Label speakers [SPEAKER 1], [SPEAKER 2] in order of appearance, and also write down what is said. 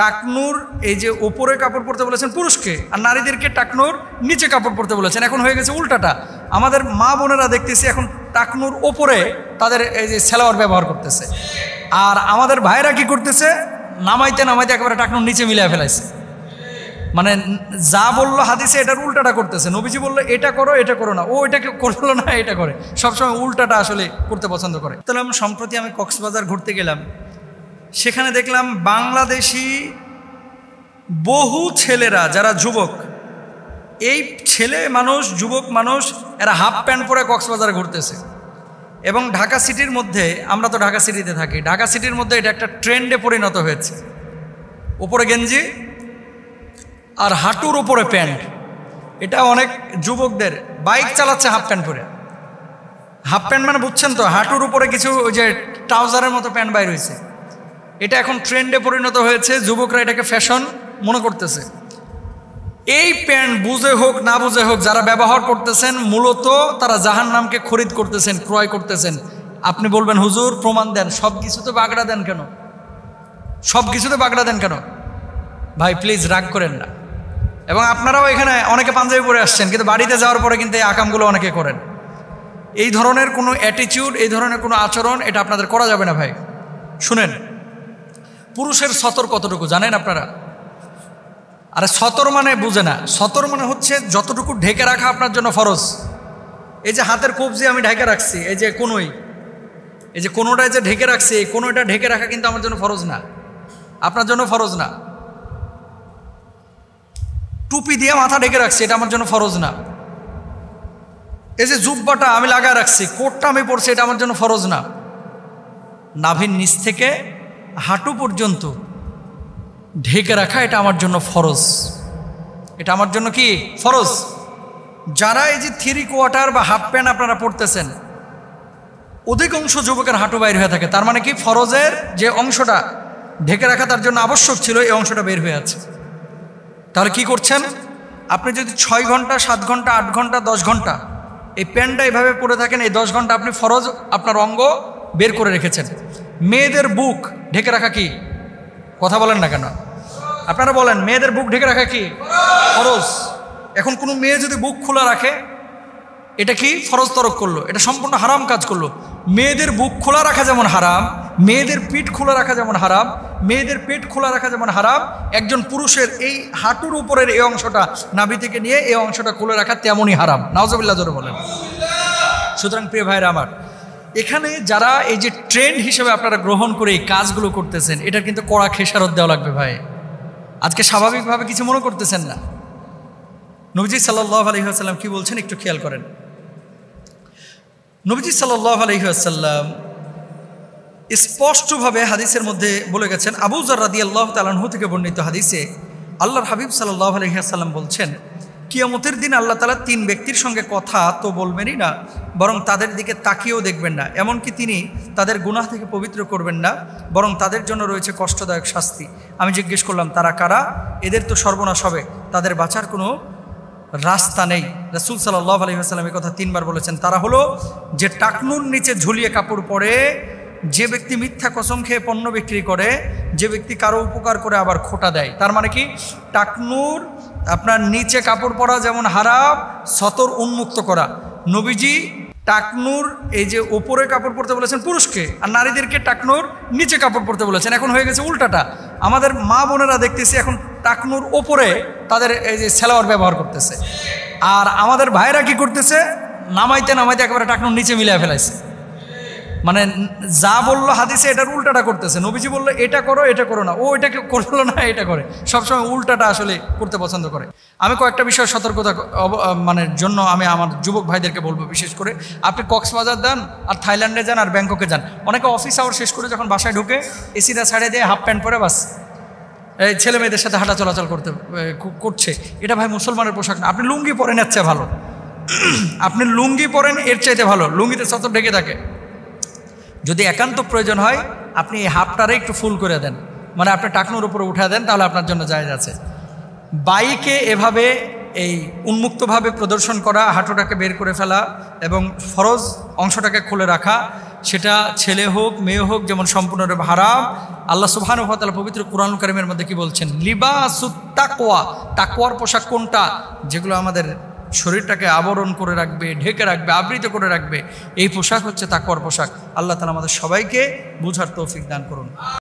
[SPEAKER 1] টাকনুর এই যে ওপরে কাপড় পরতে বলেছেন পুরুষকে, আর নারীদেরকে টাকনুর নিচে কাপড় পরতে বলেছেন। এখন হয়ে গেছে উল্টাটা। আমাদের মা বোনেরা দেখতেছি এখন টাকনুর ওপরে তাদের এই যে সেলাওয়ার ব্যবহার করতেছে, আর আমাদের ভাইরা কি করতেছে, নামাইতে নামাইতে একেবারে টাকনুর নিচে মিলিয়ে ফেলাইছে। মানে যা বললো হাদিসে এটার উল্টাটা করতেছে। নবীজি বললো এটা করো, এটা করো না, ও এটাকে করলো না, এটা করে। সবসময় উল্টাটা আসলে করতে পছন্দ করে। তাহলে সম্প্রতি আমি কক্সবাজার ঘুরতে গেলাম, সেখানে দেখলাম বাংলাদেশি বহু ছেলেরা যারা যুবক, এই ছেলে মানুষ যুবক মানুষ এরা হাফ প্যান্ট পরে কক্সবাজারে ঘুরতেছে। এবং ঢাকা সিটির মধ্যে, আমরা তো ঢাকা সিটিতে থাকি, ঢাকা সিটির মধ্যে এটা একটা ট্রেন্ডে পরিণত হয়েছে। উপরে গেঞ্জি আর হাঁটুর উপরে প্যান্ট। এটা অনেক যুবকদের, বাইক চালাচ্ছে হাফ প্যান্ট পরে। হাফ প্যান্ট মানে বুঝছেন তো, হাঁটুর উপরে কিছু ওই যে ট্রাউজারের মতো প্যান্ট বাইর হয়েছে। এটা এখন ট্রেন্ডে পরিণত হয়েছে, যুবকরা এটাকে ফ্যাশন মনে করতেছে। এই প্যান্ট বুঝে হোক না বুঝে হোক যারা ব্যবহার করতেছেন, মূলত তারা জাহান্নামকে খরিদ করতেছেন, ক্রয় করতেছেন। আপনি বলবেন হুজুর প্রমাণ দেন, সব কিছুতে বাগড়া দেন কেন, সব কিছুতে বাগড়া দেন কেন? ভাই প্লিজ রাগ করেন না। এবং আপনারাও এখানে অনেকে পাঞ্জাবি পরে আসছেন, কিন্তু বাড়িতে যাওয়ার পরে কিন্তু এই আকামগুলো অনেকে করেন। এই ধরনের কোনো অ্যাটিটিউড, এই ধরনের কোনো আচরণ এটা আপনাদের করা যাবে না ভাই। শুনেন, পুরুষের সতর কতটুকু জানেন আপনারা? আরে সতর মানে বুঝে না, সতর মানে হচ্ছে যতটুকু ঢেকে রাখা আপনার জন্য ফরজ। এই যে হাতের কবজি আমি ঢেকে রাখছি, এই যে কোনোই, এই যে কোনোটা যে ঢেকে রাখছি, এই কোনোটা ঢেকে রাখা কিন্তু আমার জন্য ফরজ না, আপনার জন্য ফরজ না। টুপি দিয়ে মাথা ঢেকে রাখছি, এটা আমার জন্য ফরজ না। এই যে জুব্বাটা আমি লাগায় রাখছি, কোটটা আমি পরছি, এটা আমার জন্য ফরজ না। নাভির নিচ থেকে হাঁটু পর্যন্ত ঢেকে রাখা এটা আমার জন্য ফরজ, এটা আমার জন্য কি ফরজ। যারা এই যে 3/4 বা হাফ প্যান্ট আপনারা পরতেছেন, অধিকাংশ যুবকের হাঁটু বাইর হয়ে থাকে। তার মানে কি ফরজের যে অংশটা ঢেকে রাখা তার জন্য আবশ্যক ছিল, এই অংশটা বের হয়ে আছে। তাহলে কি করছেন আপনি? যদি 6 ঘন্টা 7 ঘন্টা 8 ঘন্টা 10 ঘন্টা এই প্যান্টটা এভাবে পরে থাকেন, এই 10 ঘন্টা আপনি ফরজ আপনার অঙ্গ বের করে রেখেছেন। মেয়েদের বুক ঢেকে রাখা কি? কথা বলেন না কেন আপনারা? বলেন, মেয়েদের বুক ঢেকে রাখা কি ফরজ? এখন কোনো মেয়ে যদি বুক খোলা রাখে, এটা কি ফরজ তরক করলো, এটা সম্পূর্ণ হারাম কাজ করলো। মেয়েদের বুক খোলা রাখা যেমন হারাম, মেয়েদের পিঠ খোলা রাখা যেমন হারাম, মেয়েদের পেট খোলা রাখা যেমন হারাম, একজন পুরুষের এই হাঁটুর উপরের এই অংশটা নাভি থেকে নিয়ে এই অংশটা খুলে রাখা তেমনই হারাম। নাউজুবিল্লাহ জোরে বলেন। সুতরাং প্রিয় ভাইরা আমার, এখানে যারা এই যে ট্রেন্ড হিসেবে আপনারা গ্রহণ করে এই কাজগুলো করতেছেন, এটার কিন্তু কড়া খেসারত দেওয়া লাগবে ভাই। আজকে স্বাভাবিকভাবে কিছু মনে করতেছেন না। নবীজি সাল্লাল্লাহু আলাইহি ওয়াসাল্লাম কি বলছেন একটু খেয়াল করেন। নবীজি সাল্লাল্লাহু আলাইহি ওয়াসাল্লাম স্পষ্টভাবে হাদিসের মধ্যে বলে গেছেন, আবু যর রাদিয়াল্লাহু তাআলা আনহু থেকে বর্ণিত হাদিসে আল্লাহর হাবিব সাল্লাল্লাহু আলাইহি ওয়াসাল্লাম বলছেন, কিয়ামতের দিন আল্লাহ তাআলা 3 ব্যক্তির সঙ্গে কথা তো বলবেনই না, বরং তাদের দিকে তাকিয়েও দেখবেন না। এমনকি তিনি তাদের গুনাহ থেকে পবিত্র করবেন না, বরং তাদের জন্য রয়েছে কষ্টদায়ক শাস্তি। আমি জিজ্ঞেস করলাম, তারা কারা? এদের তো সর্বনাশ হবে, তাদের বাঁচার কোনো রাস্তা নেই। রাসূল সাল্লাল্লাহু আলাইহি ওয়াসাল্লাম এই কথা 3 বার বলেছেন। তারা হলো যে টাকনুর নিচে ঝুলিয়ে কাপড় পরে, যে ব্যক্তি মিথ্যা কসম খেয়ে পণ্য বিক্রি করে, যে ব্যক্তি কারো উপকার করে আবার খোটা দেয়। তার মানে কি, টাকনুর আপনার নিচে কাপড় পরা যেমন হারাম, সতর উন্মুক্ত করা। নবীজি টাকনুর এই যে ওপরে কাপড় পরতে বলেছেন পুরুষকে, আর নারীদেরকে টাকনুর নিচে কাপড় পরতে বলেছেন। এখন হয়ে গেছে উল্টাটা। আমাদের মা বোনেরা দেখতেছি এখন টাকনুর ওপরে তাদের এই যে সেলাওয়ার ব্যবহার করতেছে, আর আমাদের ভাইরা কি করতেছে, নামাইতে নামাইতে একেবারে টাকনুর নিচে মিলিয়ে ফেলাইছে। মানে যা বললো হাদিসে এটার উল্টাটা করতেছে। নবীজি বললো এটা করো, এটা করো না, ও এটাকে করলো না, এটা করে। সবসময় উল্টাটা আসলে করতে পছন্দ করে। আমি কয়েকটা বিষয় সতর্কতা মানে জন্য আমি আমার যুবক ভাইদেরকে বলবো, বিশেষ করে আপনি কক্সবাজার যান আর থাইল্যান্ডে যান আর ব্যাংককে যান, অনেকে অফিস আওয়ার শেষ করে যখন বাসায় ঢুকে এসিটা ছাড়িয়ে দিয়ে হাফ প্যান্ট পরে বাস এই ছেলে মেয়েদের সাথে হাঁটা চলাচল করছে। এটা ভাই মুসলমানের পোশাক না। আপনি লুঙ্গি পরেন এর চেয়ে ভালো, আপনি লুঙ্গি পরেন এর চাইতে ভালো, লুঙ্গিতে সতর ঢেকে থাকে। যদি একান্ত প্রয়োজন হয় আপনি এই হাফটারে একটু ফুল করে দেন, মানে আপনি টাকনুর উপরে উঠে দেন, তাহলে আপনার জন্য জায়েজ আছে। বাইকে এভাবে এই উন্মুক্তভাবে প্রদর্শন করা, হাঁটুটাকে বের করে ফেলা এবং ফরজ অংশটাকে খুলে রাখা, সেটা ছেলে হোক মেয়ে হোক, যেমন সম্পূর্ণরূপে হারাম। আল্লাহ সুবহানাহু ওয়া তাআলা পবিত্র কুরআনুল কারীমের মধ্যে কি বলছেন? লিবাসুত তাকওয়া, তাকওয়ার পোশাক কোনটা? যেগুলো আমাদের শরীরটাকে আবরণ করে রাখবে, ঢেকে রাখবে, আবৃত করে রাখবে, এই পোশাক হচ্ছে তাকওয়ার পোশাক। আল্লাহ তাআলা আমাদের সবাইকে বুঝার তৌফিক দান করুন।